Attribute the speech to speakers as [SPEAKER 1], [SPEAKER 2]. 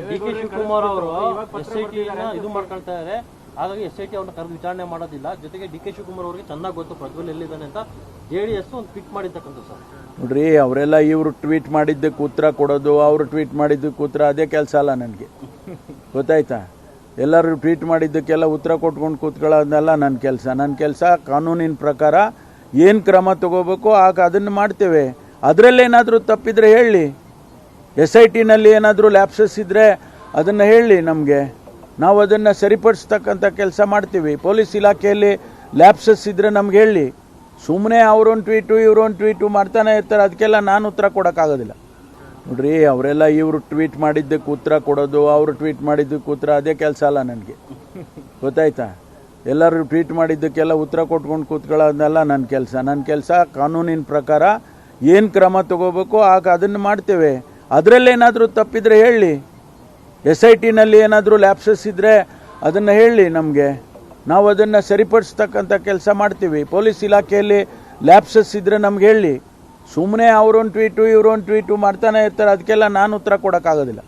[SPEAKER 1] D K Shivakumar ಅವರು SIT ಇದು ಮಾಡ್ಕೊಳ್ತಾ ಇದ್ದಾರೆ. ಹಾಗಾಗಿ SIT ಅವ್ರನ್ನ ಕರೆದು ವಿಚಾರಣೆ ಮಾಡೋದಿಲ್ಲ. ಜೊತೆಗೆ ಡಿ ಕೆ ಶಿವಕುಮಾರ್ ಅವರಿಗೆ ಚೆನ್ನಾಗಿ ಗೊತ್ತು ಪ್ರಜ್ವಲ್ ಎಲ್ಲಿದ್ದಾನೆ ಅಂತ JDS ಒಂದು ಟ್ವೀಟ್ ಮಾಡಿರ್ತಕ್ಕಂಥ ಸರ್.
[SPEAKER 2] ನೋಡ್ರಿ, ಅವರೆಲ್ಲ ಇವರು ಟ್ವೀಟ್ ಮಾಡಿದ್ದಕ್ಕೆ ಉತ್ತರ ಕೊಡೋದು, ಅವರು ಟ್ವೀಟ್ ಮಾಡಿದ್ದಕ್ಕೆ ಉತ್ತರ, ಅದೇ ಕೆಲಸ ಅಲ್ಲ ನನಗೆ. ಗೊತ್ತಾಯ್ತಾ? ಎಲ್ಲರೂ ಟ್ವೀಟ್ ಮಾಡಿದ್ದಕ್ಕೆಲ್ಲ ಉತ್ತರ ಕೊಟ್ಕೊಂಡು ಕೂತ್ಕೊಳ್ಳೋದಲ್ಲ ನನ್ನ ಕೆಲಸ. ಕಾನೂನಿನ ಪ್ರಕಾರ ಏನು ಕ್ರಮ ತಗೋಬೇಕು ಆಗ ಅದನ್ನು ಮಾಡ್ತೇವೆ. ಅದರಲ್ಲೇನಾದರೂ ತಪ್ಪಿದ್ರೆ ಹೇಳಿ. SITನಲ್ಲಿ ಏನಾದರೂ ಲ್ಯಾಪ್ಸಸ್ ಇದ್ದರೆ ಅದನ್ನು ಹೇಳಿ ನಮಗೆ, ನಾವು ಅದನ್ನು ಸರಿಪಡಿಸ್ತಕ್ಕಂಥ ಕೆಲಸ ಮಾಡ್ತೀವಿ. ಪೊಲೀಸ್ ಇಲಾಖೆಯಲ್ಲಿ ಲ್ಯಾಪ್ಸಸ್ ಇದ್ದರೆ ನಮ್ಗೆ ಹೇಳಿ. ಸುಮ್ಮನೆ ಅವರೊಂದು ಟ್ವೀಟು ಇವರೊಂದು ಟ್ವೀಟು ಮಾಡ್ತಾನೆ ಇರ್ತಾರೆ, ಅದಕ್ಕೆಲ್ಲ ನಾನು ಉತ್ತರ ಕೊಡೋಕ್ಕಾಗೋದಿಲ್ಲ. ನೋಡ್ರಿ, ಅವರೆಲ್ಲ ಇವರು ಟ್ವೀಟ್ ಮಾಡಿದ್ದಕ್ಕೆ ಉತ್ತರ ಕೊಡೋದು, ಅವರು ಟ್ವೀಟ್ ಮಾಡಿದ್ದಕ್ಕೆ ಉತ್ತರ, ಅದೇ ಕೆಲಸ ಅಲ್ಲ ನನಗೆ. ಗೊತ್ತಾಯ್ತಾ? ಎಲ್ಲರೂ ಟ್ವೀಟ್ ಮಾಡಿದ್ದಕ್ಕೆಲ್ಲ ಉತ್ತರ ಕೊಟ್ಕೊಂಡು ಕೂತ್ಕೊಳ್ಳೋದಲ್ಲ ನನ್ನ ಕೆಲಸ. ಕಾನೂನಿನ ಪ್ರಕಾರ ಏನು ಕ್ರಮ ತಗೋಬೇಕು ಆಗ ಅದನ್ನು ಮಾಡ್ತೇವೆ. ಅದರಲ್ಲೇನಾದರೂ ತಪ್ಪಿದ್ರೆ ಹೇಳಿ. SITನಲ್ಲಿ ಏನಾದರೂ ಲ್ಯಾಪ್ಸಸ್ ಇದ್ದರೆ ಅದನ್ನು ಹೇಳಿ ನಮಗೆ, ನಾವು ಅದನ್ನು ಸರಿಪಡಿಸ್ತಕ್ಕಂಥ ಕೆಲಸ ಮಾಡ್ತೀವಿ. ಪೊಲೀಸ್ ಇಲಾಖೆಯಲ್ಲಿ ಲ್ಯಾಪ್ಸಸ್ ಇದ್ದರೆ ನಮ್ಗೆ ಹೇಳಿ. ಸುಮ್ಮನೆ ಅವರೊಂದು ಟ್ವೀಟು ಇವರೊಂದು ಟ್ವೀಟು ಮಾಡ್ತಾನೆ ಇರ್ತಾರೆ, ಅದಕ್ಕೆಲ್ಲ ನಾನು ಉತ್ತರ ಕೊಡೋಕ್ಕಾಗೋದಿಲ್ಲ.